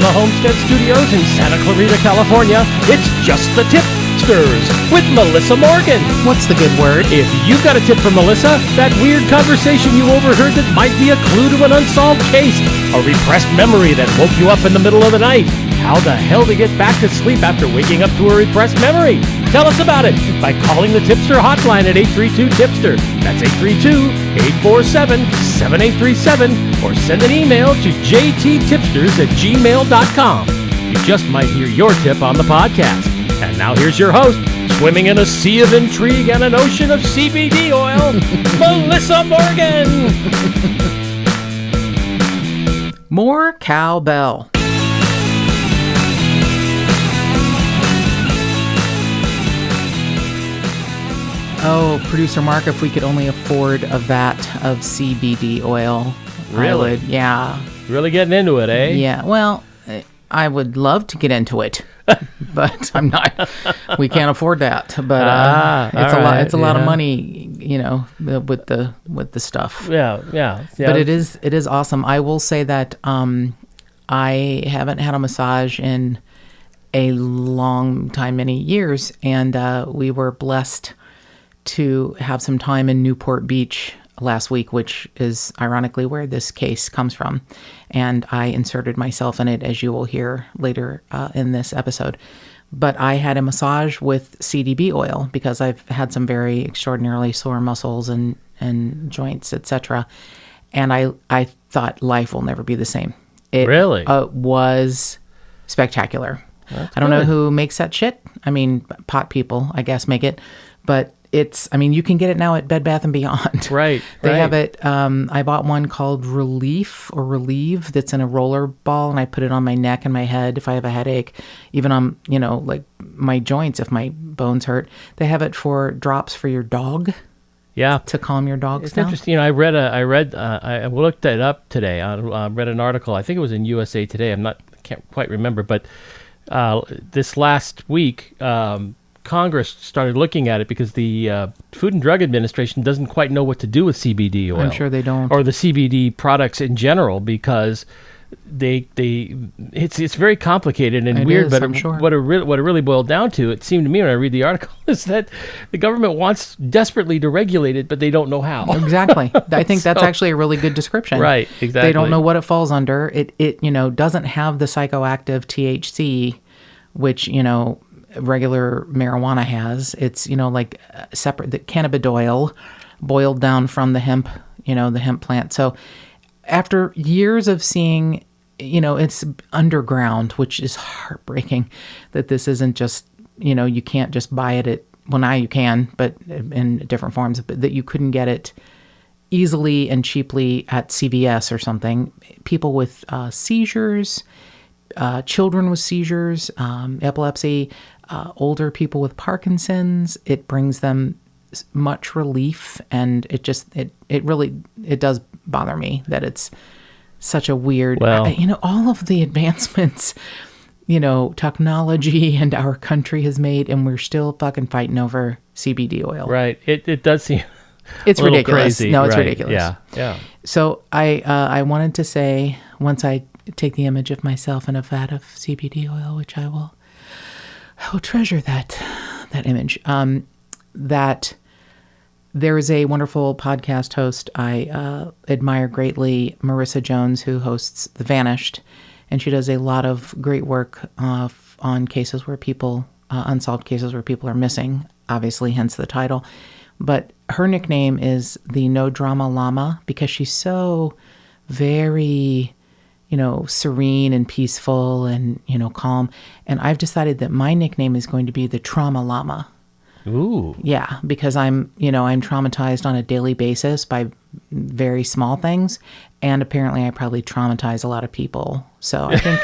the Homestead Studios in Santa Clarita, California, it's Just the Tip-Sters with Melissa Morgan. What's the good word? If you've got a tip for Melissa, that weird conversation you overheard that might be a clue to an unsolved case, a repressed memory that woke you up in the middle of the night, how the hell to get back to sleep after waking up to a repressed memory, tell us about it by calling the Tipster hotline at 832-TIPSTER. That's 832-847-7837, or send an email to jttipsters@gmail.com. You just might hear your tip on the podcast. And now here's your host, swimming in a sea of intrigue and an ocean of CBD oil, Melissa Morgan. More cowbell. Oh, Producer Mark, if we could only afford a vat of CBD oil. Really? I would, yeah. Really getting into it, eh? Yeah, well, I would love to get into it, but I'm not. We can't afford that. But it's a lot of money, you know, with the stuff. Yeah. But it is awesome. I will say that I haven't had a massage in a long time, many years, and we were blessed to have some time in Newport Beach last week, which is ironically where this case comes from. And I inserted myself in it, as you will hear later in this episode. But I had a massage with CBD oil because I've had some very extraordinarily sore muscles and joints, etc. And I thought life will never be the same. It really was spectacular. I don't know who makes that shit. I mean, pot people, I guess, make it. But you can get it now at Bed Bath & Beyond. Right. They have it. I bought one called Relieve that's in a roller ball, and I put it on my neck and my head if I have a headache, even on, like my joints if my bones hurt. They have it for drops for your dog. Yeah. To calm your dogs down. It's interesting. I looked it up today. I read an article. I think it was in USA Today. Can't quite remember, but this last week, Congress started looking at it because the Food and Drug Administration doesn't quite know what to do with CBD oil. I'm sure they don't. Or the CBD products in general, because it's very complicated and weird. But what it really boiled down to, it seemed to me when I read the article, is that the government wants desperately to regulate it, but they don't know how. Exactly. I think that's actually a really good description. Right. Exactly. They don't know what it falls under. It doesn't have the psychoactive THC, which regular marijuana has. It's like separate, the cannabidiol boiled down from the hemp, the hemp plant. So after years of seeing, it's underground, which is heartbreaking that this isn't just, you can't just buy it at, well, now you can, but in different forms, but that you couldn't get it easily and cheaply at CVS or something. People with seizures, children with seizures, epilepsy, older people with Parkinson's, it brings them much relief, and it really does bother me that it's such a weird, all of the advancements, technology and our country has made, and we're still fucking fighting over CBD oil. Right. It does seem it's a little ridiculous. crazy. No, it's right. ridiculous. Yeah. So I wanted to say, once I take the image of myself in a vat of CBD oil, which I will treasure that image. That there is a wonderful podcast host I admire greatly, Marissa Jones, who hosts The Vanished, and she does a lot of great work on cases where unsolved cases where people are missing, obviously, hence the title. But her nickname is the No Drama Llama because she's so very serene and peaceful and, calm. And I've decided that my nickname is going to be the Trauma Llama. Ooh. Yeah, because I'm traumatized on a daily basis by very small things. And apparently I probably traumatize a lot of people. So I think,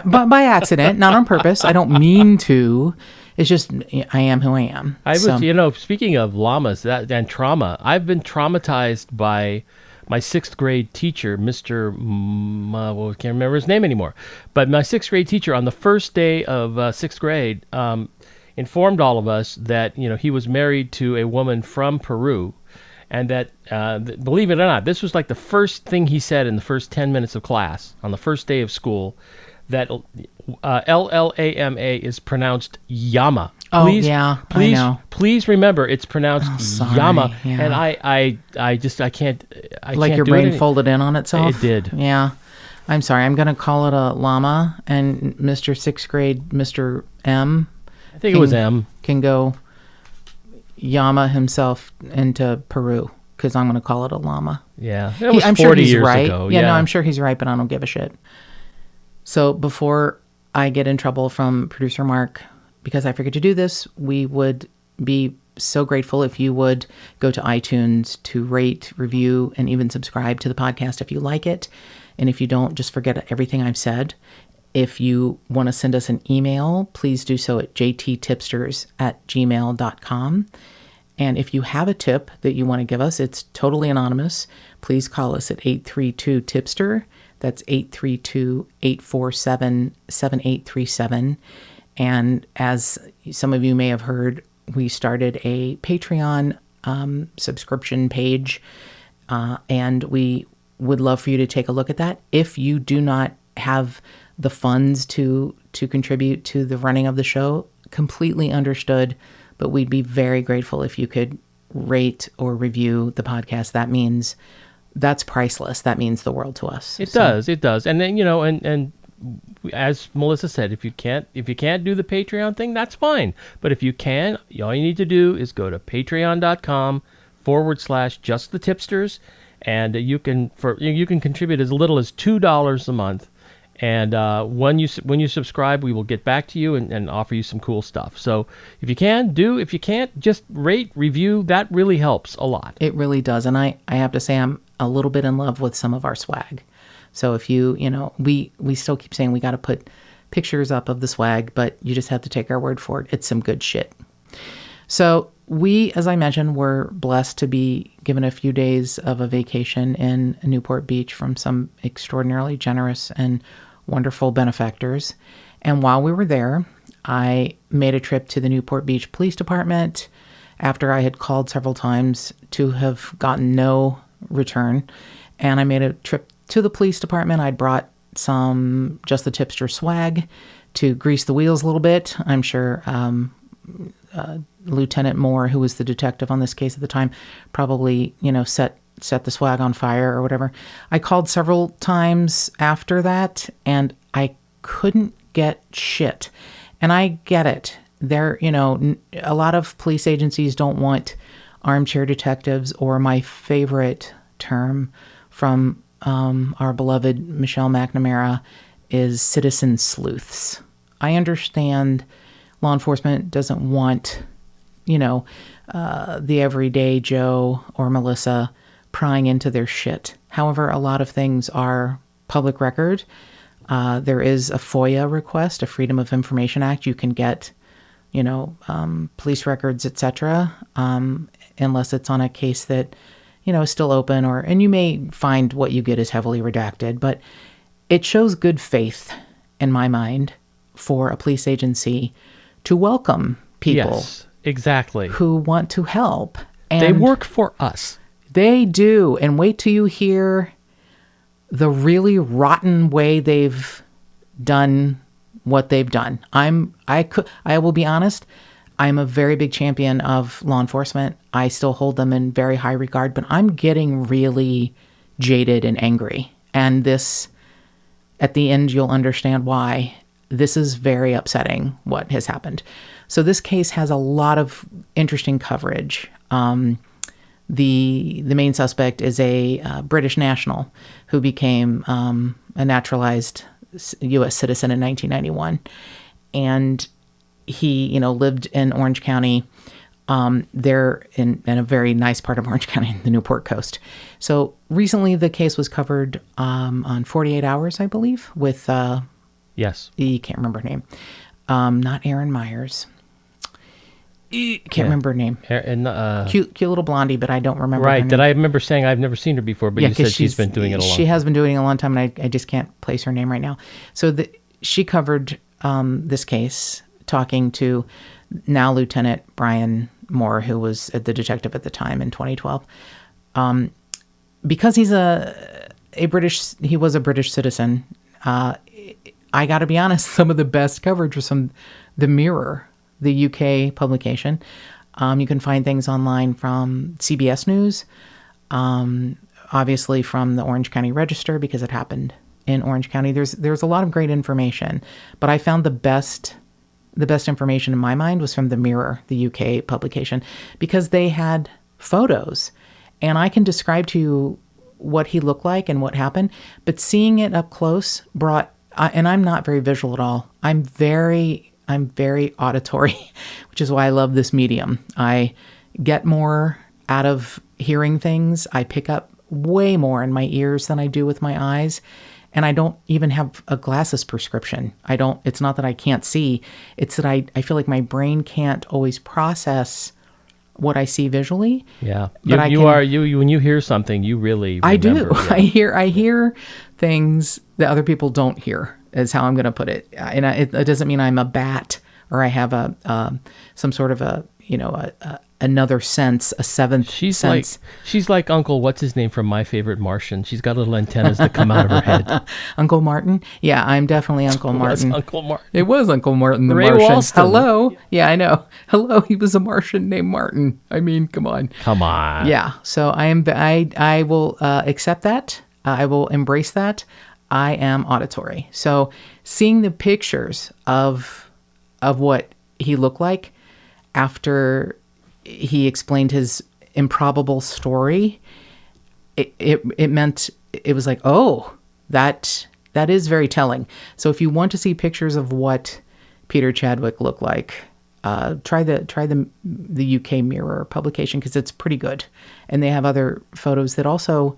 but by accident, not on purpose. I don't mean to. It's just, I am who I am. Speaking of llamas and trauma, I've been traumatized by my sixth grade teacher, Mr. I can't remember his name anymore. But my sixth grade teacher on the first day of sixth grade informed all of us that, he was married to a woman from Peru. And that, believe it or not, this was like the first thing he said in the first 10 minutes of class on the first day of school, that Llama is pronounced Yama. Oh, Please, yeah, please, I know. please remember it's pronounced sorry, Yama. yeah. And I just can't. I Like can't your do brain it folded in on itself? It did. Yeah. I'm sorry. I'm going to call it a llama, and Mr. Sixth Grade, Mr. M, I think it was M. can go Yama himself into Peru, because I'm going to call it a llama. Yeah, it was I'm 40 sure he's years right. ago. Yeah, no, I'm sure he's right, but I don't give a shit. So before I get in trouble from producer Mark, because I forget to do this, we would be so grateful if you would go to iTunes to rate, review, and even subscribe to the podcast if you like it. And if you don't, just forget everything I've said. If you want to send us an email, please do so at jttipsters@gmail.com. And if you have a tip that you want to give us, it's totally anonymous. Please call us at 832-TIPSTER. That's 832-847-7837. And as some of you may have heard, we started a Patreon subscription page, and we would love for you to take a look at that. If you do not have the funds to contribute to the running of the show, completely understood, but we'd be very grateful if you could rate or review the podcast. That means that's priceless. That means the world to us. It does. And then, and as Melissa said, if you can't do the Patreon thing, that's fine. But if you can, all you need to do is go to patreon.com/just the tipsters, and you can contribute as little as $2 a month. And when you subscribe, we will get back to you and offer you some cool stuff. So if you can, do. If you can't, just rate, review. That really helps a lot. It really does. And I have to say I'm a little bit in love with some of our swag. So if we still keep saying we got to put pictures up of the swag, but you just have to take our word for it. It's some good shit. So we, as I mentioned, were blessed to be given a few days of a vacation in Newport Beach from some extraordinarily generous and wonderful benefactors. And while we were there, I made a trip to the Newport Beach Police Department after I had called several times to have gotten no return. And I made a trip to the police department. I'd brought some Just the Tipster swag to grease the wheels a little bit. I'm sure Lieutenant Moore, who was the detective on this case at the time, probably, set the swag on fire or whatever. I called several times after that, and I couldn't get shit. And I get it. A lot of police agencies don't want armchair detectives, or my favorite term from our beloved Michelle McNamara is citizen sleuths. I understand law enforcement doesn't want, the everyday Joe or Melissa prying into their shit. However, a lot of things are public record. There is a FOIA request, a Freedom of Information Act. You can get, police records, etc., unless it's on a case that, is still open, and you may find what you get is heavily redacted, but it shows good faith, in my mind, for a police agency to welcome people. Yes, exactly. Who want to help. And they work for us. They do. And wait till you hear the really rotten way they've done what they've done. I will be honest, I'm a very big champion of law enforcement. I still hold them in very high regard, but I'm getting really jaded and angry. And this, at the end, you'll understand why. This is very upsetting, what has happened. So this case has a lot of interesting coverage. The main suspect is a British national who became a naturalized U.S. citizen in 1991. And he, lived in Orange County, there in a very nice part of Orange County, the Newport coast. So recently the case was covered on 48 Hours, I believe, with... Yes. You can't remember her name. Not Erin Myers. Can't remember her name. Cute little blondie, but I don't remember her name. Right. That I remember saying I've never seen her before, but you said she's been doing it a long time. She has been doing it a long time, and I just can't place her name right now. So she covered this case, talking to now Lieutenant Brian Moore, who was the detective at the time in 2012. Because he was a British citizen, I got to be honest, some of the best coverage was from The Mirror, the UK publication. You can find things online from CBS News, obviously from the Orange County Register because it happened in Orange County. There's a lot of great information, but I found the best information in my mind was from The Mirror, the UK publication, because they had photos, and I can describe to you what he looked like and what happened, but seeing it up close brought, and I'm not very visual at all. I'm very auditory, which is why I love this medium. I get more out of hearing things. I pick up way more in my ears than I do with my eyes. And I don't even have a glasses prescription. It's not that I can't see. It's that I feel like my brain can't always process what I see visually. Yeah. But when you hear something, you really remember. I do. Yeah. I hear things that other people don't hear, is how I'm going to put it. And it doesn't mean I'm a bat or I have some sort of another sense, a seventh sense. She's like Uncle, what's his name from My Favorite Martian? She's got little antennas that come out of her head. Uncle Martin? Yeah, I'm definitely Uncle Martin. Uncle Martin. It was Uncle Martin the Ray Martian. Walston. Hello? Yeah, I know. Hello, he was a Martian named Martin. I mean, come on. Come on. Yeah, so I will accept that. I will embrace that. I am auditory. So seeing the pictures of what he looked like after he explained his improbable story, it meant, it was like, oh, that is very telling. So if you want to see pictures of what Peter Chadwick looked like, try the UK Mirror publication, because it's pretty good. And they have other photos that also,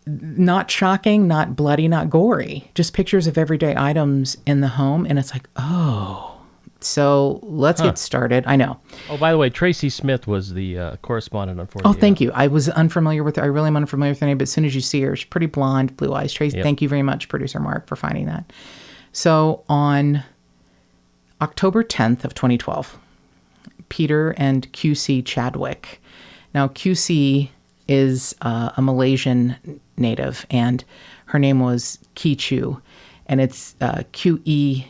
not shocking, not bloody, not gory, just pictures of everyday items in the home. And it's like, oh. So let's get started. I know. Oh, by the way, Tracy Smith was the correspondent on 48. Oh, thank you. I was unfamiliar with her. I really am unfamiliar with her name, but as soon as you see her, she's pretty blonde, blue eyes. Tracy, Thank you very much, producer Mark, for finding that. So on October 10th of 2012, Peter and QC Chadwick. Now, QC is a Malaysian native, and her name was Kee Chu, and it's Queeechoo.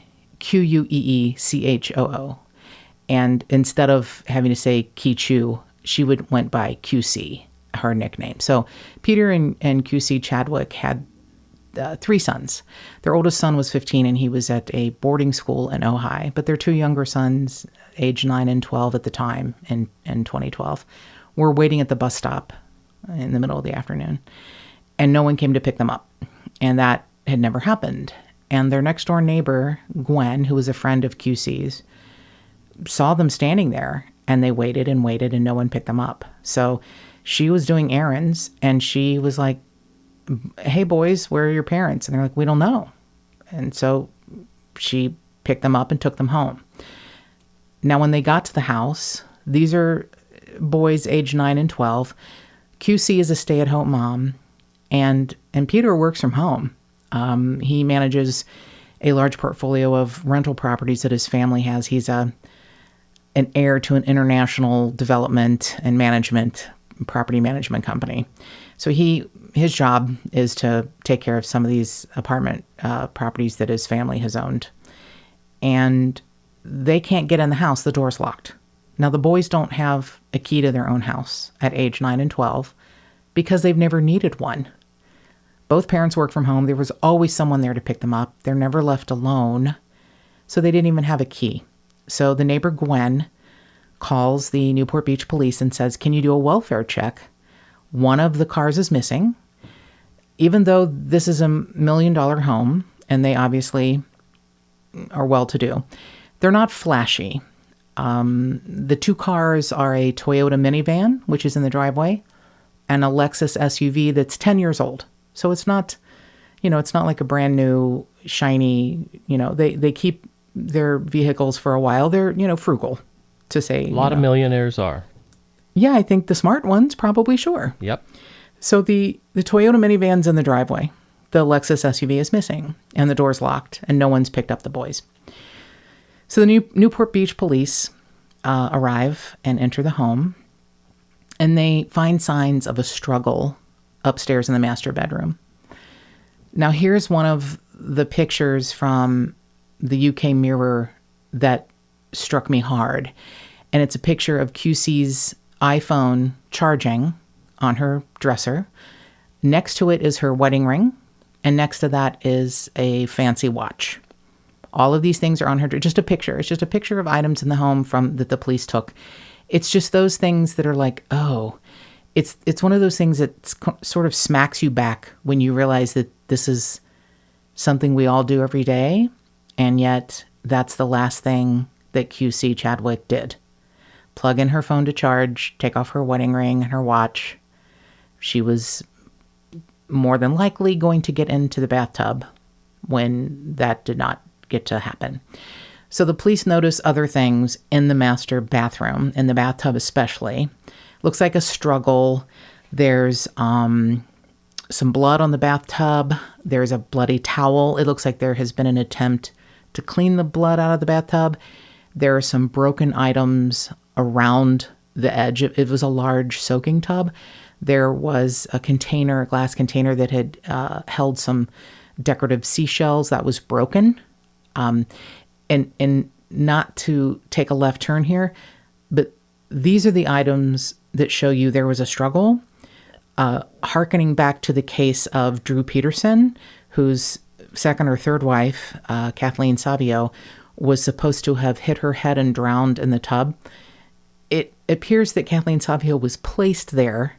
And instead of having to say Kee Chu, she went by QC, her nickname. So Peter and QC Chadwick had 3 sons. Their oldest son was 15, and he was at a boarding school in Ojai. But their 2 younger sons, age 9 and 12 at the time, in 2012, were waiting at the bus stop in the middle of the afternoon. And no one came to pick them up. And that had never happened. And their next door neighbor, Gwen, who was a friend of QC's, saw them standing there, and they waited and waited, and no one picked them up. So she was doing errands, and she was like, hey, boys, where are your parents? And they're like, we don't know. And so she picked them up and took them home. Now, when they got to the house, these are boys age 9 and 12. QC is a stay-at-home mom, and Peter works from home. He manages a large portfolio of rental properties that his family has. He's an heir to an international development and property management company. So his job is to take care of some of these apartment properties that his family has owned. And they can't get in the house. The door's locked. Now, the boys don't have a key to their own house at age 9 and 12 because they've never needed one. Both parents work from home. There was always someone there to pick them up. They're never left alone. So they didn't even have a key. So the neighbor, Gwen, calls the Newport Beach police and says, can you do a welfare check? One of the cars is missing. Even though this is $1 million home, and they obviously are well-to-do, they're not flashy. The 2 cars are a Toyota minivan, which is in the driveway, and a Lexus SUV that's 10 years old. So it's not, it's not like a brand new, shiny, they keep their vehicles for a while. They're, frugal, to say. A lot of millionaires are. Yeah, I think the smart ones probably, sure. Yep. So the Toyota minivan's in the driveway. The Lexus SUV is missing, and the door's locked, and no one's picked up the boys. So the Newport Beach police arrive and enter the home, and they find signs of a struggle upstairs in the master bedroom. Now, here's one of the pictures from the UK Mirror that struck me hard. And it's a picture of QC's iPhone charging on her dresser. Next to it is her wedding ring. And next to that is a fancy watch. All of these things are on her, just a picture. It's just a picture of items in the home that the police took. It's just those things that are like, oh, it's one of those things that sort of smacks you back when you realize that this is something we all do every day. And yet that's the last thing that QC Chadwick did. Plug in her phone to charge, take off her wedding ring and her watch. She was more than likely going to get into the bathtub when that did not get to happen. So the police notice other things in the master bathroom, in the bathtub especially. Looks like a struggle. There's some blood on the bathtub. There's a bloody towel. It looks like there has been an attempt to clean the blood out of the bathtub. There are some broken items around the edge. It was a large soaking tub. There was a glass container that had held some decorative seashells that was broken. And not to take a left turn here, but these are the items that show you there was a struggle. Hearkening back to the case of Drew Peterson, whose second or third wife, Kathleen Savio, was supposed to have hit her head and drowned in the tub. It appears that Kathleen Savio was placed there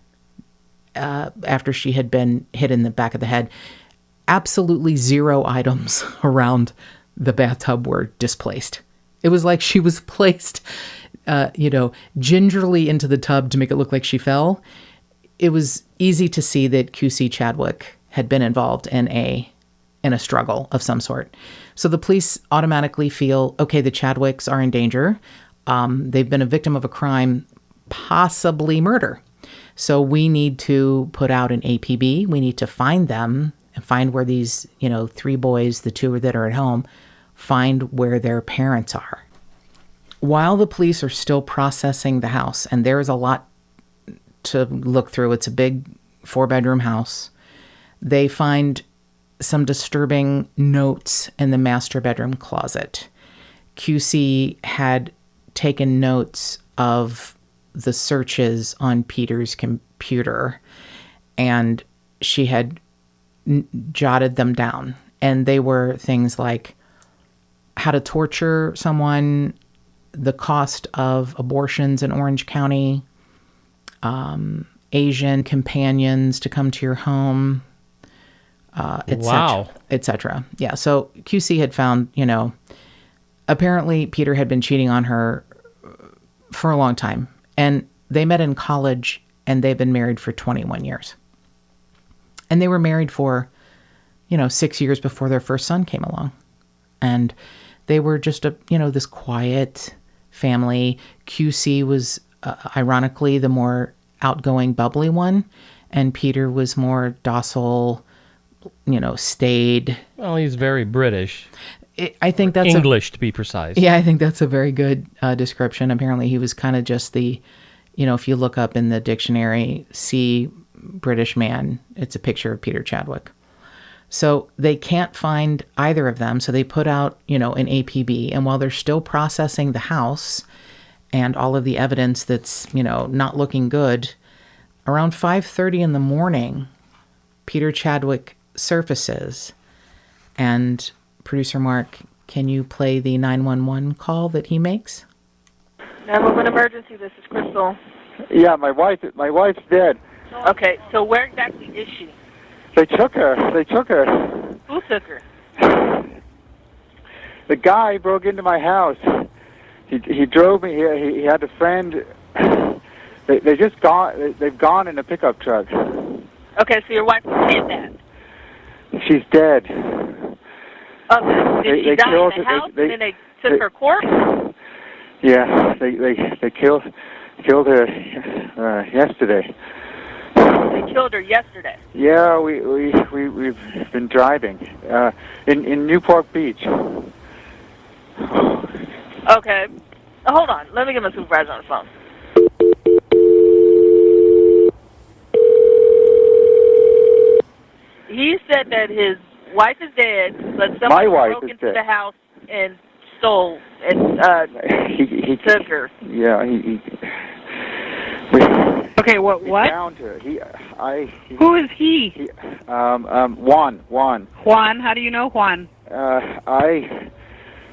after she had been hit in the back of the head. Absolutely zero items around the bathtub were displaced. It was like she was placed, gingerly into the tub to make it look like she fell. It was easy to see that QC Chadwick had been involved in a struggle of some sort. So the police automatically feel, okay, the Chadwicks are in danger. They've been a victim of a crime, possibly murder. So we need to put out an APB. We need to find them and find where these, three boys, the two that are at home, find where their parents are. While the police are still processing the house, and there is a lot to look through, it's a big 4-bedroom house, they find some disturbing notes in the master bedroom closet. QC had taken notes of the searches on Peter's computer, and she had jotted them down. And they were things like how to torture someone, the cost of abortions in Orange County, Asian companions to come to your home, Wow. etc. Yeah, so QC had found, apparently Peter had been cheating on her for a long time. And they met in college, and they've been married for 21 years. And they were married for, 6 years before their first son came along. And they were just this quiet family. QC was, ironically, the more outgoing, bubbly one. And Peter was more docile, staid. Well, he's very British. I think that's English, to be precise. Yeah, I think that's a very good description. Apparently, he was kind of just the, if you look up in the dictionary, see British man, it's a picture of Peter Chadwick. So they can't find either of them. So they put out, an APB. And while they're still processing the house and all of the evidence that's, not looking good, around 5:30 in the morning, Peter Chadwick surfaces. And producer Mark, can you play the 911 call that he makes? 911 emergency, this is Crystal. Yeah, my wife's dead. Okay, so where exactly is she? They took her. Who took her? The guy broke into my house. He drove me here. He had a friend. They've gone in a pickup truck. Okay, so your wife did that. She's dead. Did she die in the house and then they took her corpse? Yeah, they killed her yesterday. They killed her yesterday. Yeah, we've been driving in Newport Beach. Okay, hold on. Let me get my supervisor on the phone. He said that wife is dead, but My somebody wife broke is into dead. the house and stole and He took her. Yeah, he Okay, what? found her. Who is he? Juan. Juan. How do you know Juan? I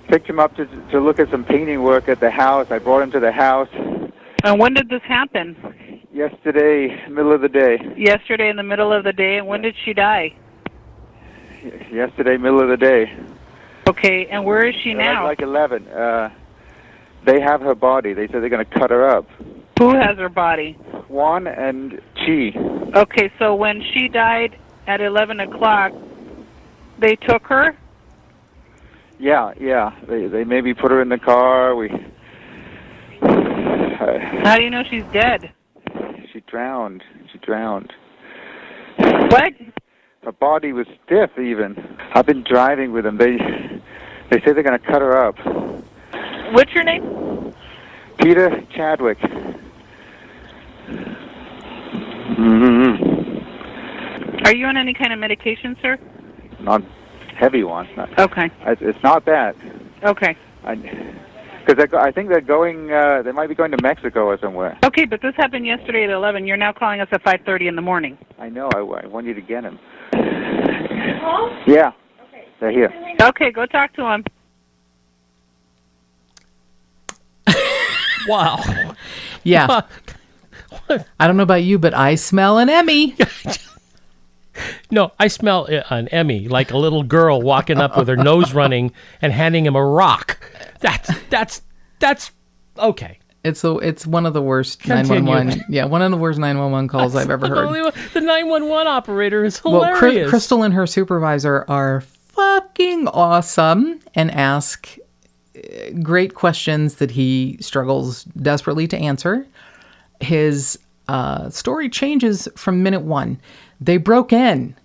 picked him up to look at some painting work at the house. I brought him to the house And when did this happen? yesterday, middle of the day. Yesterday in the middle of the day. And when did she die? Yesterday, middle of the day. Okay, and where is she now? Like 11. They have her body. They said they're going to cut her up. Who has her body? Juan and Chi. Okay, so when she died at 11 o'clock, they took her? Yeah. They maybe put her in the car. How do you know she's dead? She drowned. What? Her body was stiff even. I've been driving with them. They say they're going to cut her up. What's your name? Peter Chadwick. Mm-hmm. Are you on any kind of medication, sir? Not heavy one. Okay. It's not that. Okay. Because I think they're going. They might be going to Mexico or somewhere. Okay, but this happened yesterday at 11. You're now calling us at 5:30 in the morning. I know. I want you to get him. Yeah. Okay. They're here. Okay, go talk to him. Wow. Yeah. I don't know about you, but I smell an Emmy. No, I smell an Emmy, like a little girl walking up with her nose running and handing him a rock. That's okay. It's one of the worst Continue. 911. Yeah, one of the worst 911 calls I've ever heard. The 911 operator is Well, hilarious. Crystal and her supervisor are fucking awesome and ask great questions that he struggles desperately to answer. His story changes from minute one. They broke in.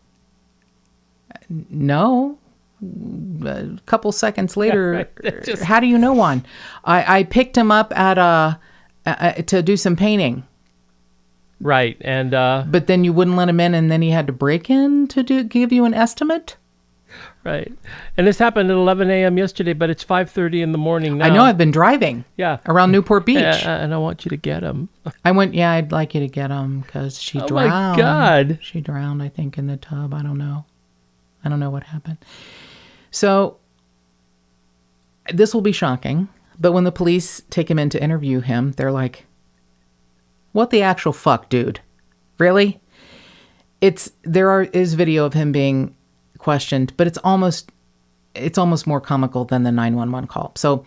No. A couple seconds later, Just- how do you know Juan? I picked him up at to do some painting. Right, and But then you wouldn't let him in, and then he had to break in to give you an estimate? right, and this happened at 11 a.m. yesterday, but it's 5:30 in the morning now. I know I've been driving around Newport Beach. And I want you to get him. I went, yeah, I'd like you to get him because she Oh drowned. my God. She drowned, I think, in the tub. I don't know what happened. So this will be shocking, but when the police take him in to interview him, they're like, what the actual fuck, dude? Really? There is video of him being questioned, but it's almost more comical than the 911 call. So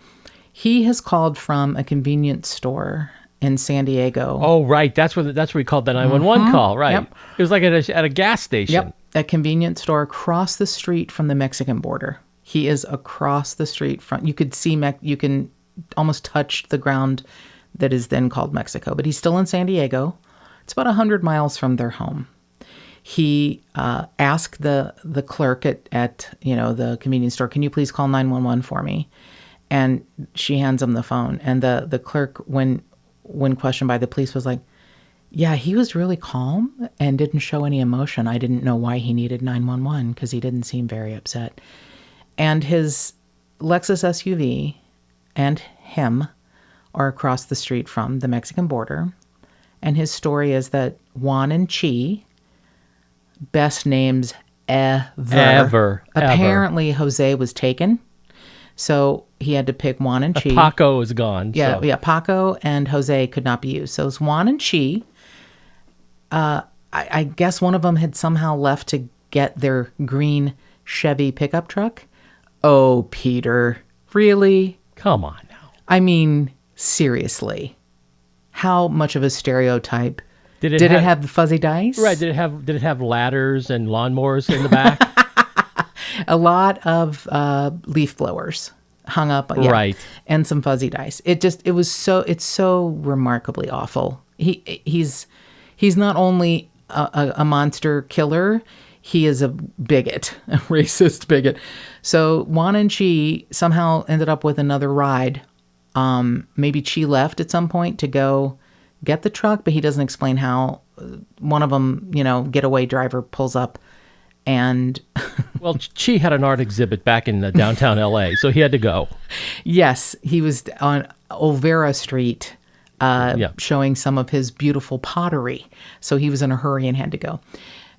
he has called from a convenience store in San Diego. Oh, right. That's where he called the 911 call. Right. Yep. It was like at a gas station. Yep. A convenience store across the street from the Mexican border. He is across the street from. You could see. You can almost touch the ground that is then called Mexico. But he's still in San Diego. It's about 100 miles from their home. He asked the clerk at the convenience store, "Can you please call 911 for me?" And she hands him the phone. And the clerk, when questioned by the police, was like, yeah, he was really calm and didn't show any emotion. I didn't know why he needed 911 because he didn't seem very upset. And his Lexus SUV and him are across the street from the Mexican border. And his story is that Juan and Chi, best names ever. Apparently, Jose was taken. So he had to pick Juan and Chi. Paco is gone. Yeah, so. yeah. Paco and Jose could not be used. So it's Juan and Chi. I guess one of them had somehow left to get their green Chevy pickup truck. Oh, Peter. Really? Come on now. I mean, seriously. How much of a stereotype? Did it have the fuzzy dice? Right. Did it have ladders and lawnmowers in the back? A lot of leaf blowers hung up. Yeah, right. And some fuzzy dice. It's so remarkably awful. He's not only a monster killer, he is a bigot, a racist bigot. So Juan and Chi somehow ended up with another ride. Maybe Chi left at some point to go get the truck, but he doesn't explain how. One of them, getaway driver pulls up And Well, Chi had an art exhibit back in downtown L.A., so he had to go. yes, he was on Olvera Street showing some of his beautiful pottery. So he was in a hurry and had to go.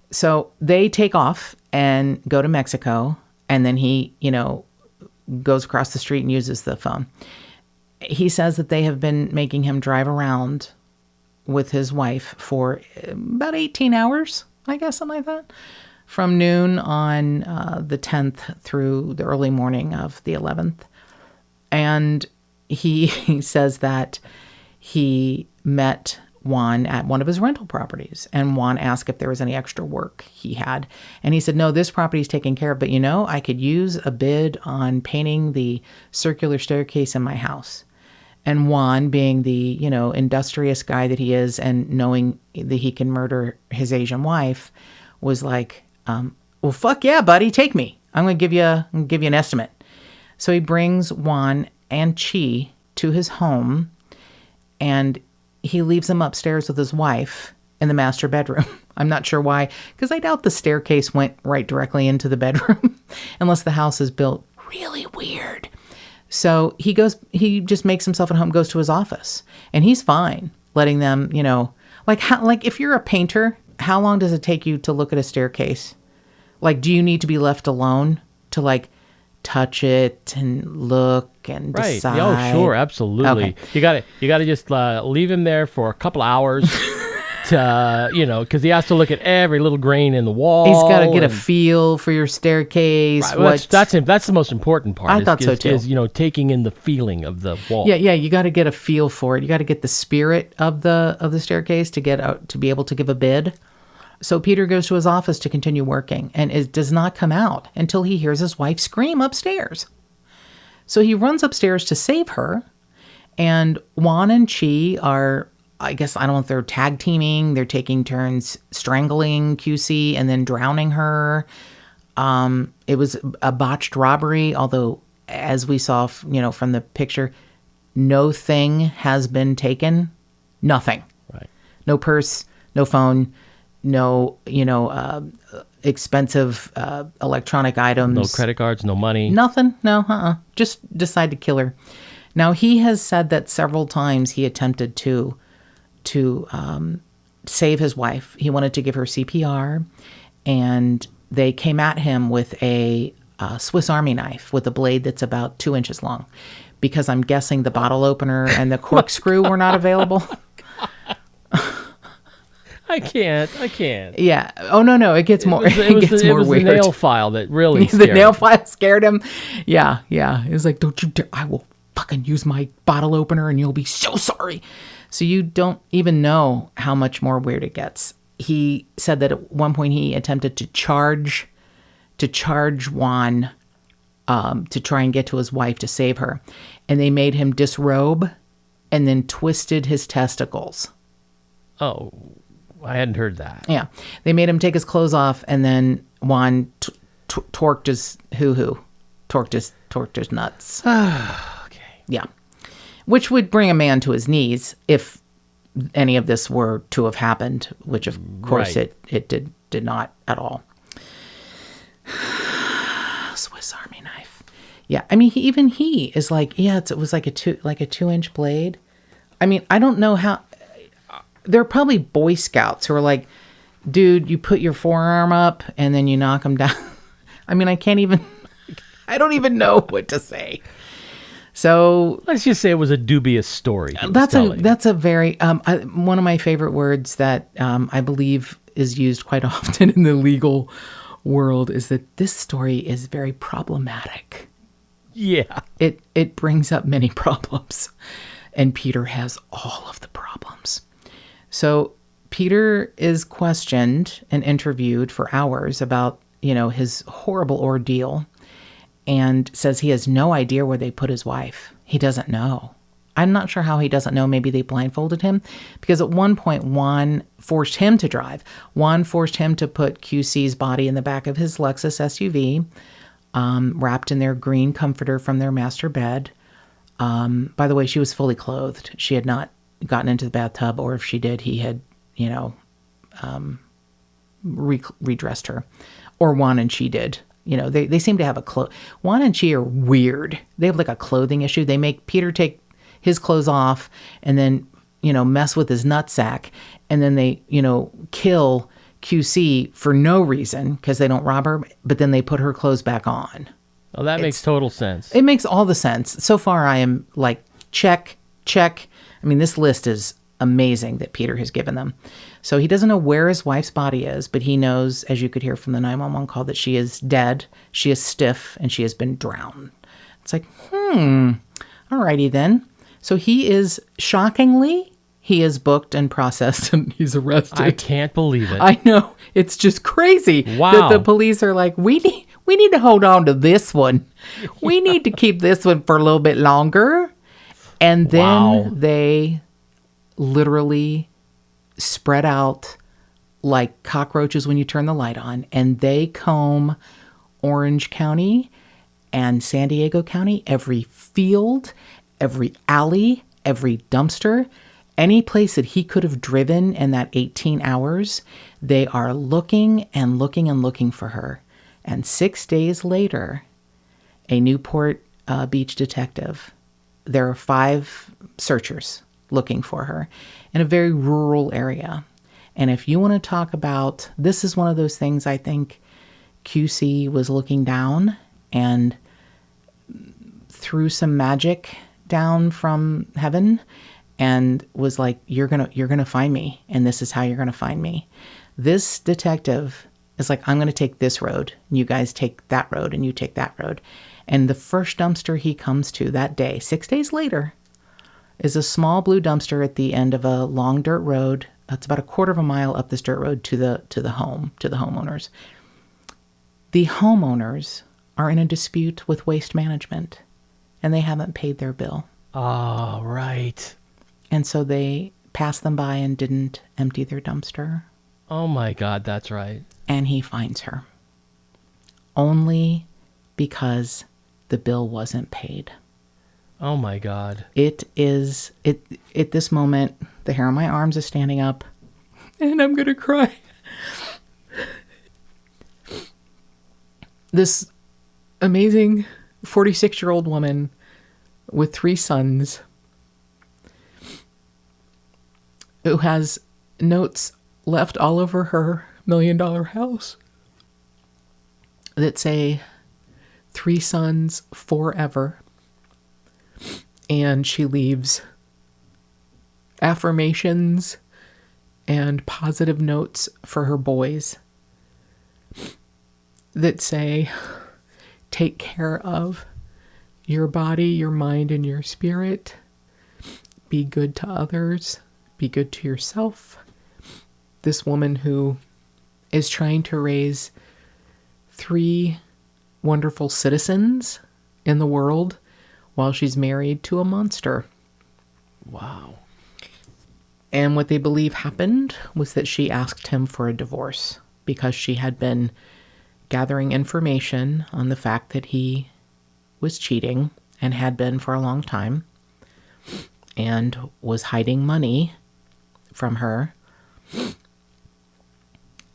So they take off and go to Mexico, and then he, goes across the street and uses the phone. He says that they have been making him drive around with his wife for about 18 hours, I guess, something like that, from noon on the 10th through the early morning of the 11th. And he says that he met Juan at one of his rental properties, and Juan asked if there was any extra work he had. And he said, no, this property is taken care of, but I could use a bid on painting the circular staircase in my house. And Juan, being the, industrious guy that he is, and knowing that he can murder his Asian wife, was like, well, fuck yeah, buddy, take me. I'm going to give you an estimate. So he brings Juan and Chi to his home, and he leaves them upstairs with his wife in the master bedroom. I'm not sure why, because I doubt the staircase went right directly into the bedroom, unless the house is built really weird. So he just makes himself at home, goes to his office, and he's fine letting them, like if you're a painter, how long does it take you to look at a staircase? Like, do you need to be left alone to touch it and look and decide? Oh, sure, absolutely. Okay. You gotta just leave him there for a couple hours. Because he has to look at every little grain in the wall. He's got to get a feel for your staircase. Right, well, that's the most important part. I thought so too. Is taking in the feeling of the wall. Yeah. You got to get a feel for it. You got to get the spirit of the staircase to get out, to be able to give a bid. So Peter goes to his office to continue working, and it does not come out until he hears his wife scream upstairs. So he runs upstairs to save her, and Juan and Chi are, I guess, I don't know if they're tag teaming. They're taking turns strangling QC and then drowning her. It was a botched robbery, although as we saw, from the picture, no thing has been taken. Nothing. Right. No purse, no phone, no, expensive electronic items. No credit cards, no money. Nothing. No, Just decide to kill her. Now, he has said that several times he attempted to save his wife. He wanted to give her CPR, and they came at him with a Swiss Army knife with a blade that's about 2 inches long, because I'm guessing the bottle opener and the corkscrew were not available. I can't. Yeah. Oh, no. It gets more. It gets more weird. The nail file that really the nail file scared him. Yeah. It was like, don't you dare! I will fucking use my bottle opener, and you'll be so sorry. So you don't even know how much more weird it gets. He said that at one point he attempted to charge Juan to try and get to his wife to save her, and they made him disrobe and then twisted his testicles. Oh. I hadn't heard that. Yeah. They made him take his clothes off, and then Juan torqued his torqued his nuts. Okay. Yeah. Which would bring a man to his knees if any of this were to have happened, which of course Right. it did not at all. Swiss Army knife. Yeah. I mean, he is like, it was like a 2-inch blade. I mean, I don't know how. There are probably Boy Scouts who are like, dude, you put your forearm up and then you knock them down. I mean, I don't even know what to say. So let's just say it was a dubious story. That's a very, one of my favorite words that I believe is used quite often in the legal world is that this story is very problematic. Yeah. It brings up many problems, and Peter has all of the problems. So Peter is questioned and interviewed for hours about, his horrible ordeal, and says he has no idea where they put his wife. He doesn't know. I'm not sure how he doesn't know. Maybe they blindfolded him, because at one point Juan forced him to drive. Juan forced him to put QC's body in the back of his Lexus SUV, wrapped in their green comforter from their master bed. By the way, she was fully clothed. She had not gotten into the bathtub, or if she did, he had, redressed her, or Juan and Chi did. You know, they seem to have Juan and Chi are weird. They have like a clothing issue. They make Peter take his clothes off and then, you know, mess with his nutsack. And then they, you know, kill QC for no reason because they don't rob her, but then they put her clothes back on. Oh, that makes total sense. It makes all the sense. So far, I am like, check. I mean, this list is amazing that Peter has given them. So he doesn't know where his wife's body is, but he knows, as you could hear from the 911 call, that she is dead, she is stiff, and she has been drowned. It's like, alrighty then. So he is, shockingly, he is booked and processed and he's arrested. I can't believe it. I know. It's just crazy that the police are like, we need to hold on to this one. We need to keep this one for a little bit longer. And then they literally spread out like cockroaches when you turn the light on, and they comb Orange County and San Diego County, every field, every alley, every dumpster, any place that he could have driven in that 18 hours. They are looking and looking and looking for her. And 6 days later, a Newport Beach detective, there are 5 searchers looking for her in a very rural area. And if you want to talk about, this is one of those things I think QC was looking down and threw some magic down from heaven and was like, you're gonna find me, and this is how you're gonna find me. This detective is like, I'm gonna take this road, and you guys take that road, and you take that road. And the first dumpster he comes to that day, 6 days later, is a small blue dumpster at the end of a long dirt road. It's about a quarter of a mile up this dirt road to the homeowners. The homeowners are in a dispute with Waste Management, and they haven't paid their bill. Oh, right. And so they passed them by and didn't empty their dumpster. Oh my God, that's right. And he finds her. Only because the bill wasn't paid. Oh my God. It at this moment, the hair on my arms is standing up, and I'm gonna cry. This amazing 46-year-old woman with 3 sons who has notes left all over her $1 million house that say 3 sons forever. And she leaves affirmations and positive notes for her boys that say, take care of your body, your mind, and your spirit. Be good to others. Be good to yourself. This woman who is trying to raise 3 wonderful citizens in the world while she's married to a monster. Wow. And what they believe happened was that she asked him for a divorce because she had been gathering information on the fact that he was cheating and had been for a long time and was hiding money from her.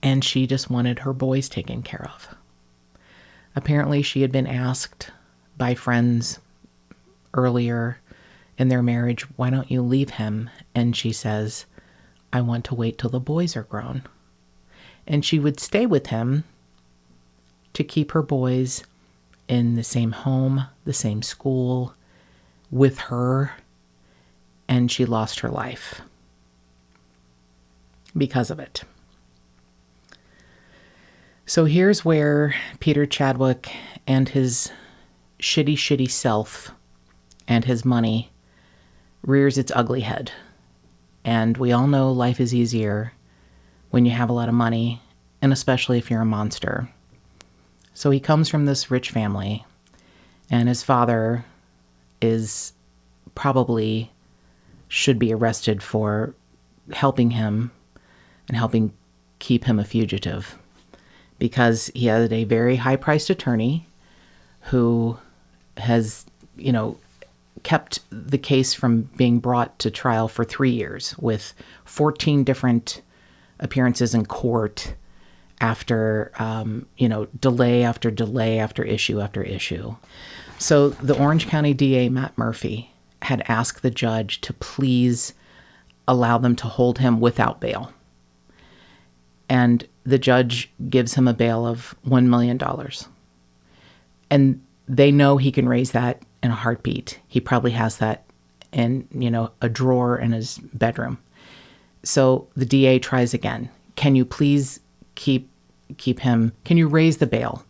And she just wanted her boys taken care of. Apparently she had been asked by friends earlier in their marriage, why don't you leave him? And she says, I want to wait till the boys are grown. And she would stay with him to keep her boys in the same home, the same school, with her. And she lost her life because of it. So here's where Peter Chadwick and his shitty self and his money rears its ugly head. And we all know life is easier when you have a lot of money, and especially if you're a monster. So he comes from this rich family, and his father is probably should be arrested for helping him and helping keep him a fugitive, because he had a very high-priced attorney who has, kept the case from being brought to trial for 3 years with 14 different appearances in court after, delay after delay after issue. So the Orange County DA, Matt Murphy, had asked the judge to please allow them to hold him without bail. And the judge gives him a bail of $1 million. And they know he can raise that in a heartbeat. He probably has that in, a drawer in his bedroom. So the DA tries again. Can you please keep him? Can you raise the bail?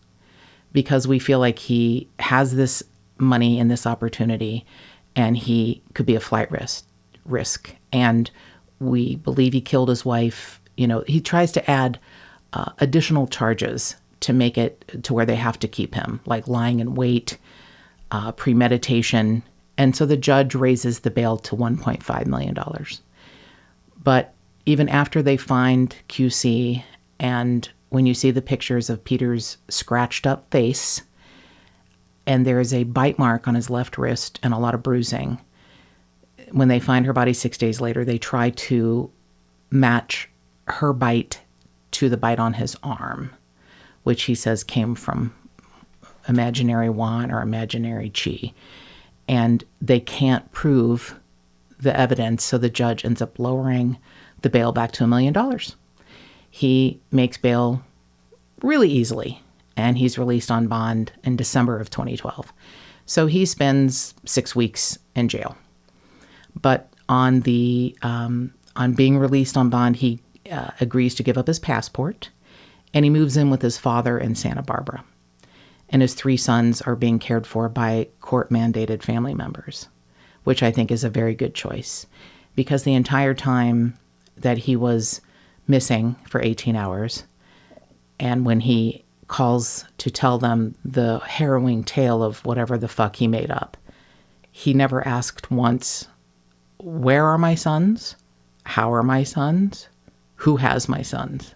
Because we feel like he has this money and this opportunity, and he could be a flight risk. And we believe he killed his wife. He tries to add additional charges to make it to where they have to keep him, like lying in wait, premeditation. And so the judge raises the bail to $1.5 million. But even after they find QC, and when you see the pictures of Peter's scratched up face, and there is a bite mark on his left wrist and a lot of bruising, when they find her body 6 days later, they try to match her bite to the bite on his arm, which he says came from imaginary Juan or imaginary Chi. And they can't prove the evidence, so the judge ends up lowering the bail back to $1 million. He makes bail really easily, and he's released on bond in December of 2012. So he spends 6 weeks in jail. But on being released on bond, he agrees to give up his passport, and he moves in with his father in Santa Barbara. And his 3 sons are being cared for by court-mandated family members, which I think is a very good choice, because the entire time that he was missing for 18 hours, and when he calls to tell them the harrowing tale of whatever the fuck he made up, he never asked once, where are my sons? How are my sons? Who has my sons?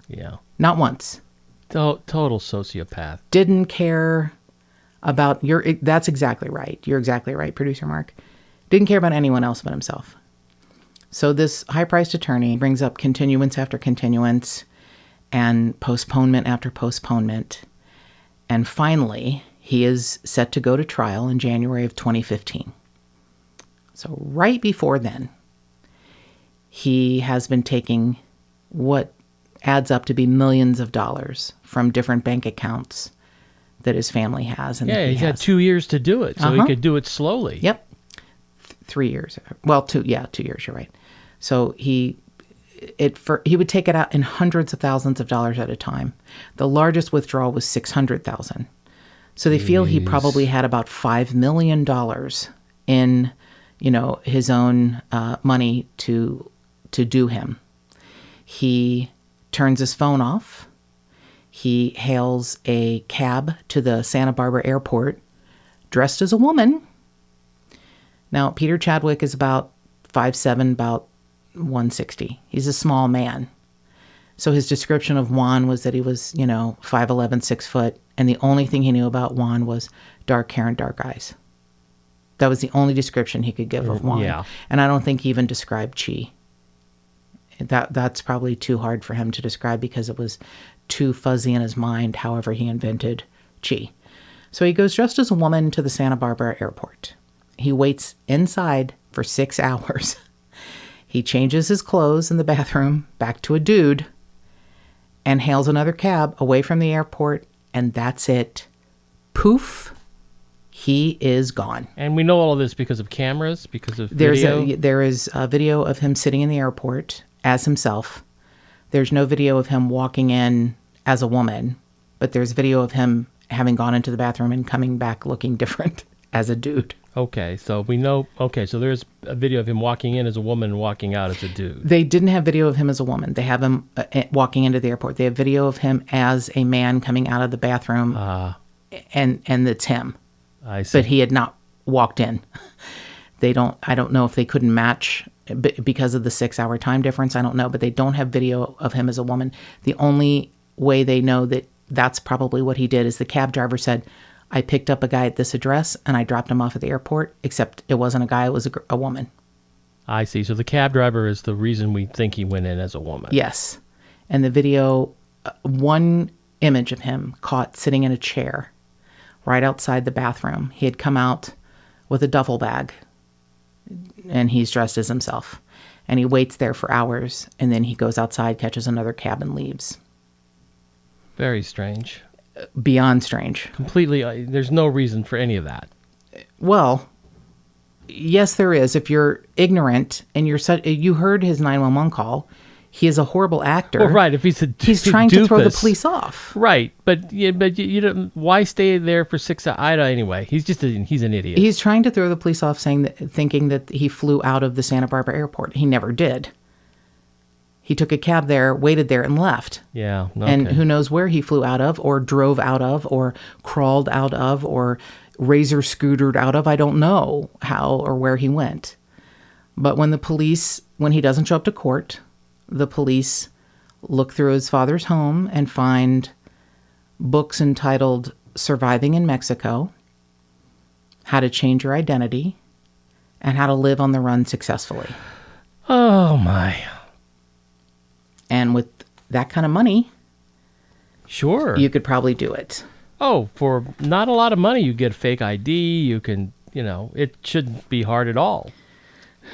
Yeah. Not once. Total sociopath. Didn't care about that's exactly right. You're exactly right, producer Mark. Didn't care about anyone else but himself. So this high-priced attorney brings up continuance after continuance and postponement after postponement. And finally, he is set to go to trial in January of 2015. So right before then, he has been taking what adds up to be millions of dollars from different bank accounts that his family has. And yeah, he's had 2 years to do it, so he could do it slowly. Yep. 3 years. Well, 2 years, you're right. So he would take it out in hundreds of thousands of dollars at a time. The largest withdrawal was $600,000. So they feel he probably had about $5 million in, his own money to do him. He turns his phone off. He hails a cab to the Santa Barbara airport dressed as a woman. Now, Peter Chadwick is about 5'7", about 160. He's a small man. So his description of Juan was that he was, 5'11", 6 foot, and the only thing he knew about Juan was dark hair and dark eyes. That was the only description he could give of Juan. Yeah. And I don't think he even described Chi. That's probably too hard for him to describe because it was too fuzzy in his mind, however he invented Chi. So he goes dressed as a woman to the Santa Barbara airport. He waits inside for 6 hours. He changes his clothes in the bathroom back to a dude and hails another cab away from the airport, and that's it. Poof. He is gone. And we know all of this because of cameras, because of video? There is a video of him sitting in the airport as himself. There's no video of him walking in as a woman, but there's video of him having gone into the bathroom and coming back looking different as a dude. Okay, so we know. Okay, so there's a video of him walking in as a woman and walking out as a dude. They didn't have video of him as a woman. They have him walking into the airport. They have video of him as a man coming out of the bathroom, and it's him. I see. But he had not walked in. I don't know if they couldn't match because of the 6-hour time difference. I don't know, but they don't have video of him as a woman. The only way they know that that's probably what he did is the cab driver said, I picked up a guy at this address and I dropped him off at the airport, except it wasn't a guy, it was a woman. I see. So the cab driver is the reason we think he went in as a woman. Yes. And the video one image of him caught sitting in a chair right outside the bathroom. He had come out with a duffel bag, and he's dressed as himself. And he waits there for hours, and then he goes outside, catches another cab, and leaves. Very strange. Beyond strange. Completely, there's no reason for any of that. Well, yes, there is. If you're ignorant and you heard his 911 call, he is a horrible actor. Well, right. If he's trying to throw the doofus. police off. Right, but you don't. Why stay there for 6 hours anyway? He's an idiot. He's trying to throw the police off, thinking that he flew out of the Santa Barbara airport. He never did. He took a cab there, waited there, and left. Yeah, okay. And who knows where he flew out of, or drove out of, or crawled out of, or razor scootered out of. I don't know how or where he went. But when he doesn't show up to court, the police look through his father's home and find books entitled Surviving in Mexico, How to Change Your Identity, and How to Live on the Run Successfully. Oh, my. And with that kind of money, Sure. you could probably do it. Oh, for not a lot of money, you get a fake ID. You can, it shouldn't be hard at all.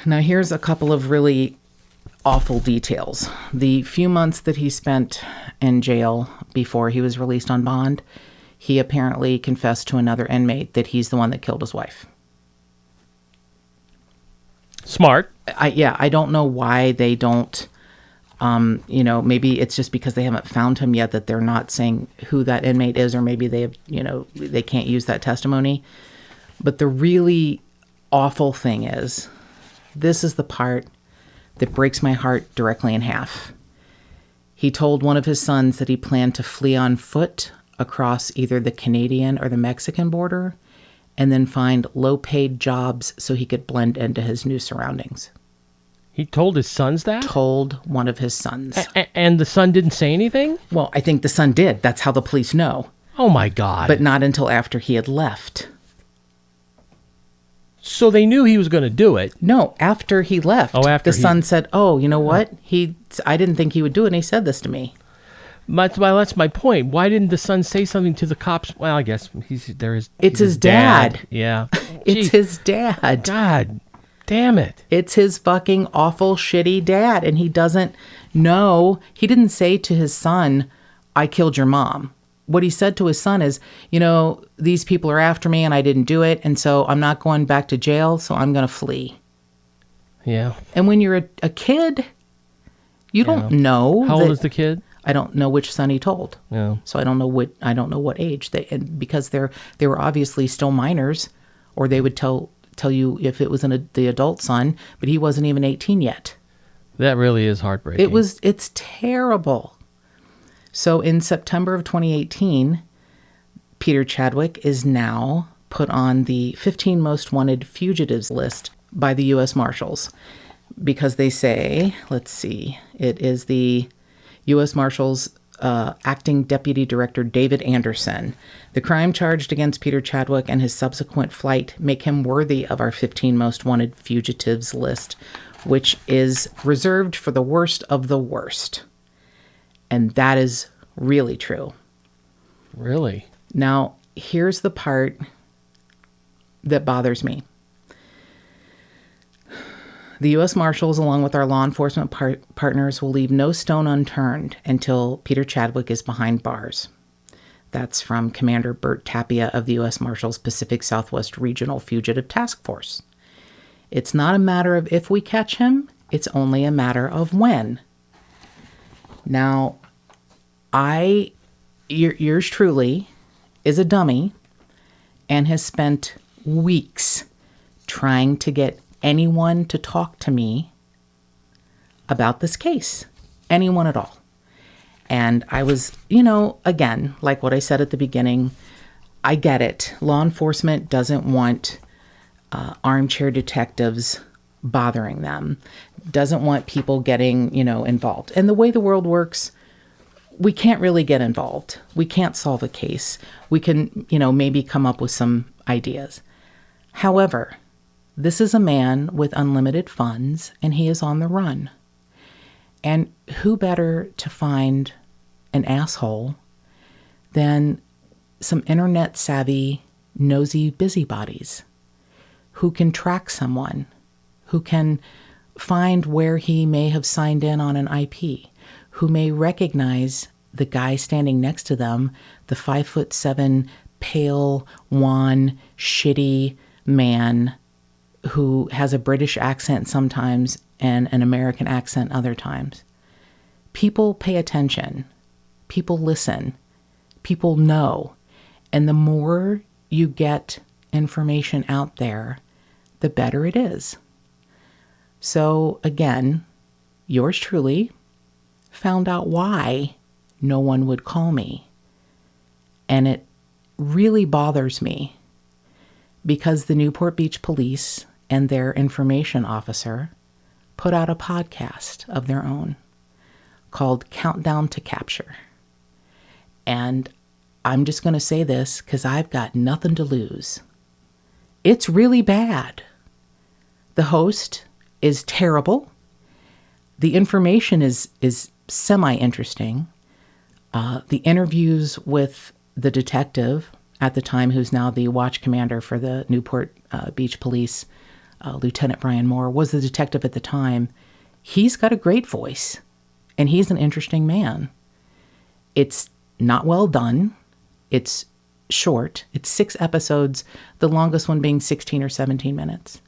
Now, here's a couple of really awful details. The few months that he spent in jail before he was released on bond, he apparently confessed to another inmate that he's the one that killed his wife. Smart. I don't know why they don't, maybe it's just because they haven't found him yet that they're not saying who that inmate is, or maybe they have, they can't use that testimony. But the really awful thing is, this is the part that breaks my heart directly in half. He told one of his sons that he planned to flee on foot across either the Canadian or the Mexican border and then find low-paid jobs so he could blend into his new surroundings. He told his sons that? Told one of his sons. And the son didn't say anything? Well, I think the son did. That's how the police know. Oh, my God. But not until after he had left. So they knew he was going to do it. No, after he left. Oh, after the son said, "Oh, you know what? I didn't think he would do it, and he said this to me." That's my point. Why didn't the son say something to the cops? Well, I guess It's his dad. Yeah. It's his dad. God damn it. It's his fucking awful, shitty dad, and he doesn't know. He didn't say to his son, "I killed your mom." What he said to his son is, these people are after me and I didn't do it, and so I'm not going back to jail, so I'm going to flee. Yeah. And when you're a kid, you don't know. How old is the kid? I don't know which son he told. Yeah. So I don't know what age because they were obviously still minors, or they would tell you if it was the adult son, but he wasn't even 18 yet. That really is heartbreaking. It's terrible. So in September of 2018, Peter Chadwick is now put on the 15 most wanted fugitives list by the U.S. Marshals because they say, it is the U.S. Marshals acting Deputy Director David Anderson. The crime charged against Peter Chadwick and his subsequent flight make him worthy of our 15 most wanted fugitives list, which is reserved for the worst of the worst. And that is really true. Really? Now, here's the part that bothers me. The U.S. Marshals, along with our law enforcement partners, will leave no stone unturned until Peter Chadwick is behind bars. That's from Commander Bert Tapia of the U.S. Marshals Pacific Southwest Regional Fugitive Task Force. It's not a matter of if we catch him, it's only a matter of when. Now, yours truly is a dummy and has spent weeks trying to get anyone to talk to me about this case. Anyone at all. And I was, again, like what I said at the beginning, I get it. Law enforcement doesn't want armchair detectives bothering them, doesn't want people getting, involved. And the way the world works, we can't really get involved. We can't solve a case. We can, maybe come up with some ideas. However, this is a man with unlimited funds, and he is on the run. And who better to find an asshole than some internet-savvy, nosy busybodies who can track someone, who can find where he may have signed in on an IP, who may recognize the guy standing next to them, the 5'7", pale, wan, shitty man who has a British accent sometimes and an American accent other times. People pay attention. People listen. People know. And the more you get information out there, the better it is. So again, yours truly found out why no one would call me. And it really bothers me because the Newport Beach Police and their information officer put out a podcast of their own called Countdown to Capture. And I'm just going to say this because I've got nothing to lose. It's really bad. The host is terrible. The information is semi-interesting. The interviews with the detective at the time, who's now the watch commander for the Newport Beach Police, Lieutenant Brian Moore, was the detective at the time. He's got a great voice, and he's an interesting man. It's not well done. It's short. It's 6 episodes, the longest one being 16 or 17 minutes.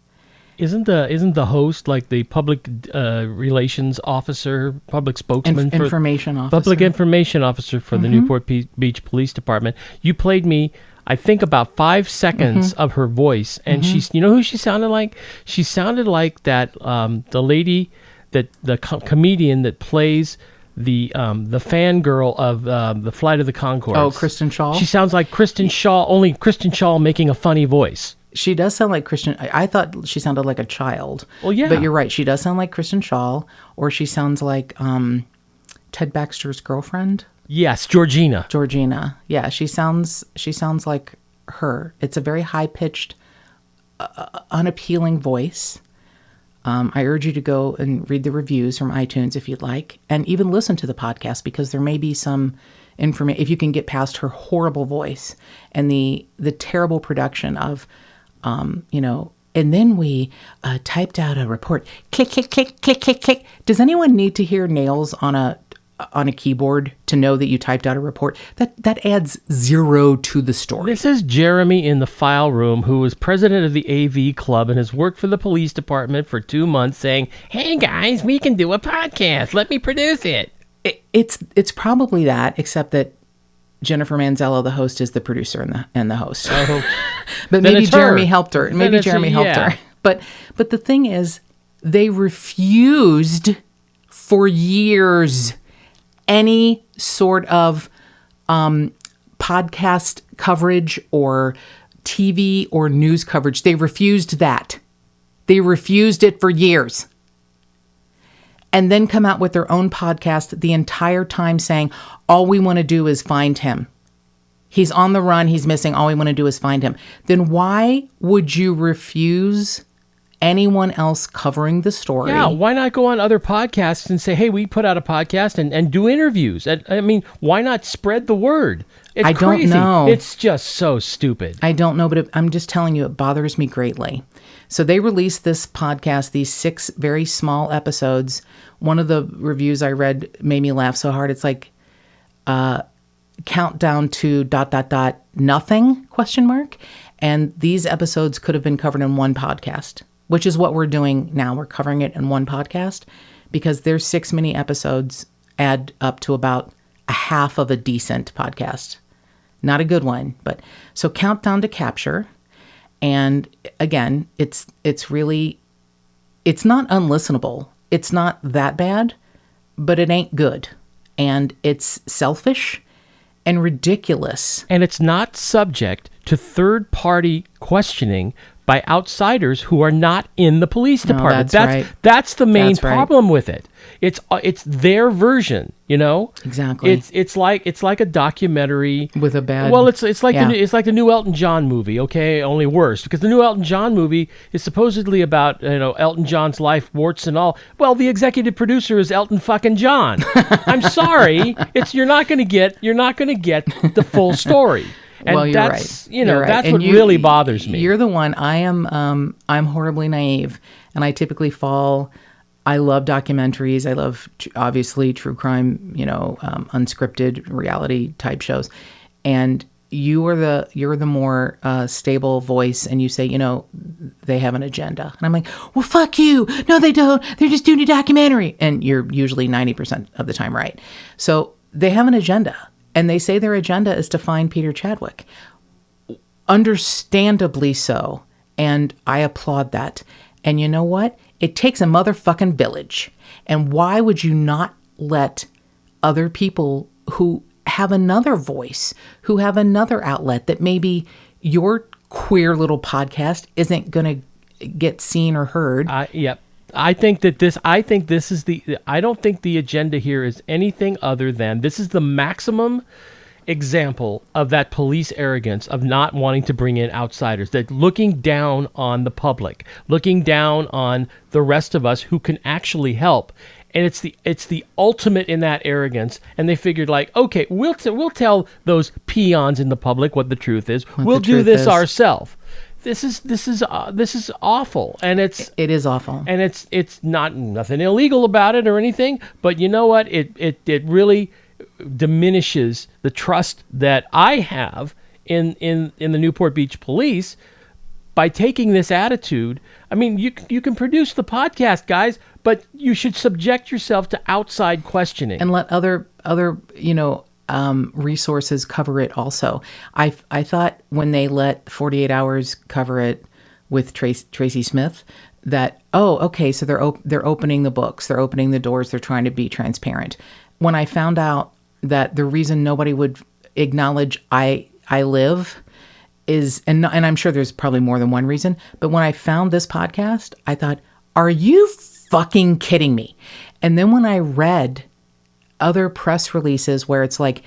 Isn't the host like the public relations officer, public spokesman, information officer, public information officer for the Newport Beach Police Department? You played me, I think, about 5 seconds of her voice, and she's, you know who she sounded like? She sounded like that the lady, that the comedian that plays the fangirl of the Flight of the Conchords. Oh, Kristen Shaw. She sounds like Kristen Shaw, only Kristen Shaw making a funny voice. She does sound like Kristen. I thought she sounded like a child. Well, yeah. But you're right. She does sound like Kristen Shaw, or she sounds like Ted Baxter's girlfriend. Yes, Georgina. Georgina. Yeah, she sounds like her. It's a very high-pitched, unappealing voice. I urge you to go and read the reviews from iTunes if you'd like, and even listen to the podcast, because there may be some information, if you can get past her horrible voice and the terrible production of, and then we typed out a report. Click, click, click, click, click, click. Does anyone need to hear nails on a keyboard to know that you typed out a report? That adds 0 to the story. This is Jeremy in the file room, who is president of the AV Club and has worked for the police department for 2 months, saying, "Hey guys, we can do a podcast. Let me produce it." It's probably that, except that Jennifer Manzello, the host, is the producer and the host. Oh, but maybe Jeremy helped her. Maybe Jeremy helped her. But the thing is, they refused for years any sort of podcast coverage or TV or news coverage. They refused that. They refused it for years. And then come out with their own podcast the entire time saying, all we want to do is find him. He's on the run. He's missing. All we want to do is find him. Then why would you refuse anyone else covering the story? Yeah, why not go on other podcasts and say, hey, we put out a podcast and do interviews? I mean, why not spread the word? It's I don't crazy. know. It's just so stupid. I don't know, but I'm just telling you, it bothers me greatly. So they released this podcast, these 6 very small episodes. One of the reviews I read made me laugh so hard. It's like, countdown to ... nothing ? And these episodes could have been covered in one podcast, which is what we're doing now. We're covering it in one podcast because their 6 mini episodes add up to about a half of a decent podcast. Not a good one, but so Countdown to Capture. And again, it's really, it's not unlistenable. It's not that bad, but it ain't good. And it's selfish and ridiculous. And it's not subject to third-party questioning by outsiders who are not in the police department. that's right. That's the main That's right. problem with it. It's their version, you know. Exactly. It's like a documentary With a bad. Well, it's like yeah. the new Elton John movie, okay? Only worse, because the new Elton John movie is supposedly about Elton John's life, warts and all. Well, the executive producer is Elton fucking John. I'm sorry, you're not going to get the full story. And Well, you're that's right. You're right. that's And what really bothers me. You're the one. I'm horribly naive, and I typically fall. I love documentaries. I love obviously true crime, unscripted reality type shows, and you're the more stable voice, and you say, they have an agenda, and I'm like, well, fuck you. No, they don't. They're just doing a documentary, and you're usually 90% of the time right. So they have an agenda. And they say their agenda is to find Peter Chadwick. Understandably so. And I applaud that. And you know what? It takes a motherfucking village. And why would you not let other people who have another voice, who have another outlet that maybe your queer little podcast isn't going to get seen or heard? Yep. I don't think the agenda here is anything other than this is the maximum example of that police arrogance of not wanting to bring in outsiders, that looking down on the public, looking down on the rest of us who can actually help. And it's the ultimate in that arrogance. And they figured like, okay, we'll tell those peons in the public what the truth is. We'll do this ourselves. This is awful, and it is awful, and it's nothing illegal about it or anything. But you know what? It really diminishes the trust that I have in the Newport Beach Police by taking this attitude. I mean, you can produce the podcast, guys, but you should subject yourself to outside questioning and let other resources cover it also. I thought when they let 48 Hours cover it with Tracy Smith that, okay, so they're opening the books, they're opening the doors, they're trying to be transparent. When I found out that the reason nobody would acknowledge I live is, and I'm sure there's probably more than one reason, but when I found this podcast, I thought, are you fucking kidding me? And then when I read other press releases where it's like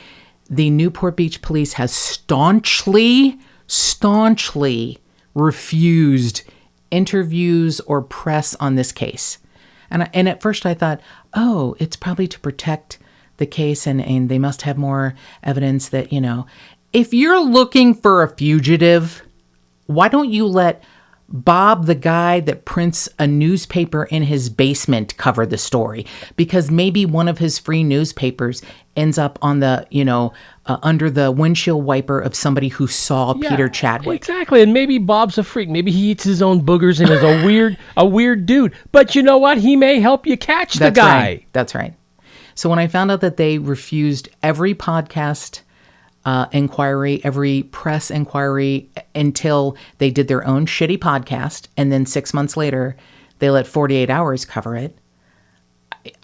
the Newport Beach Police has staunchly refused interviews or press on this case. And at first I thought, it's probably to protect the case and they must have more evidence that, if you're looking for a fugitive, why don't you let Bob, the guy that prints a newspaper in his basement, cover the story? Because maybe one of his free newspapers ends up on the, under the windshield wiper of somebody who saw Peter Chadwick. Exactly. And maybe Bob's a freak. Maybe he eats his own boogers and is a weird dude. But you know what? He may help you catch the guy. Right. That's right. So when I found out that they refused every podcast inquiry, every press inquiry until they did their own shitty podcast, and then 6 months later they let 48 Hours cover it,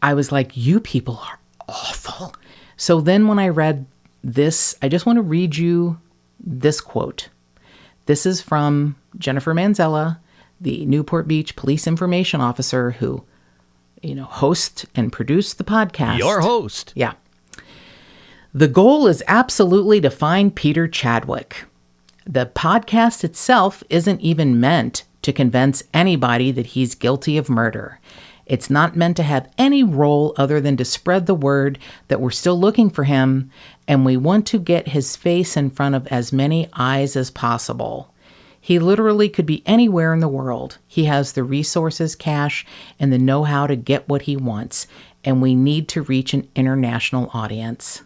I was like, you people are awful. So then when I read this, I just want to read you this quote. This is from Jennifer Manzella, the Newport Beach Police Information Officer who, hosts and produced the podcast. Your host. Yeah. The goal is absolutely to find Peter Chadwick. The podcast itself isn't even meant to convince anybody that he's guilty of murder. It's not meant to have any role other than to spread the word that we're still looking for him, and we want to get his face in front of as many eyes as possible. He literally could be anywhere in the world. He has the resources, cash, and the know-how to get what he wants, and we need to reach an international audience.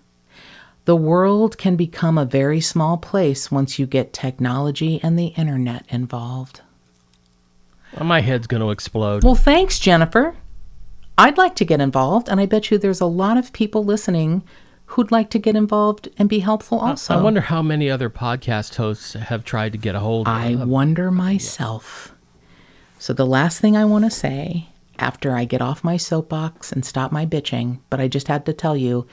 The world can become a very small place once you get technology and the internet involved. My head's going to explode. Well, thanks, Jennifer. I'd like to get involved, and I bet you there's a lot of people listening who'd like to get involved and be helpful also. I wonder how many other podcast hosts have tried to get a hold of. I wonder myself. So the last thing I want to say, after I get off my soapbox and stop my bitching, but I just had to tell you,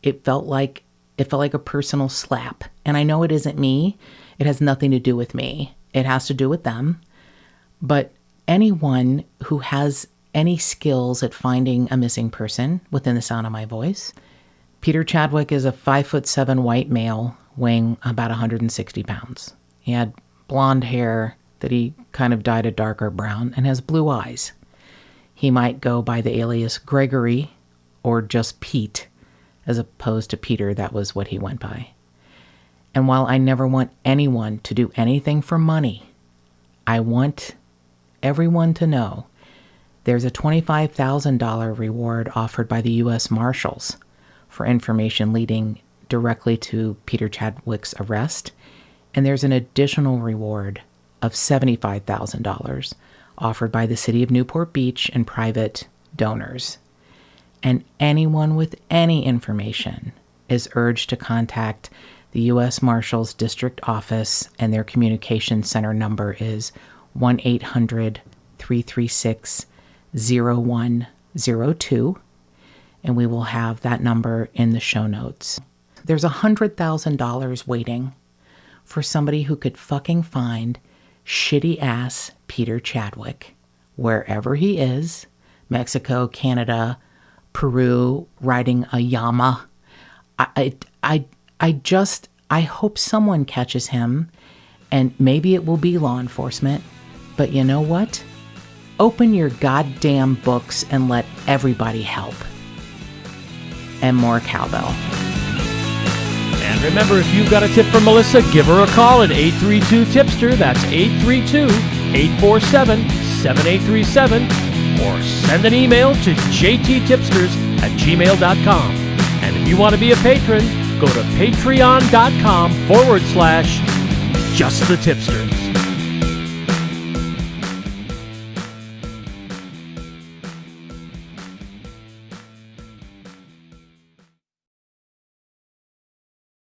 it felt like a personal slap. And I know it isn't me. It has nothing to do with me. It has to do with them. But anyone who has any skills at finding a missing person within the sound of my voice, Peter Chadwick is a 5'7" white male weighing about 160 pounds. He had blonde hair that he kind of dyed a darker brown and has blue eyes. He might go by the alias Gregory or just Pete, as opposed to Peter. That was what he went by. And while I never want anyone to do anything for money, I want everyone to know there's a $25,000 reward offered by the U.S. Marshals for information leading directly to Peter Chadwick's arrest, and there's an additional reward of $75,000 offered by the city of Newport Beach and private donors. And anyone with any information is urged to contact the U.S. Marshals District Office, and their communication center number is 1-800-336-0102, and we will have that number in the show notes. There's $100,000 waiting for somebody who could fucking find shitty-ass Peter Chadwick, wherever he is, Mexico, Canada, Peru, riding a llama. I hope someone catches him, and maybe it will be law enforcement, but you know what? Open your goddamn books and let everybody help. And more cowbell. And remember, if you've got a tip for Melissa, give her a call at 832-TIPSTER. That's 832-847-7837. Or send an email to jttipsters@gmail.com. And if you want to be a patron, go to patreon.com/justthetipsters.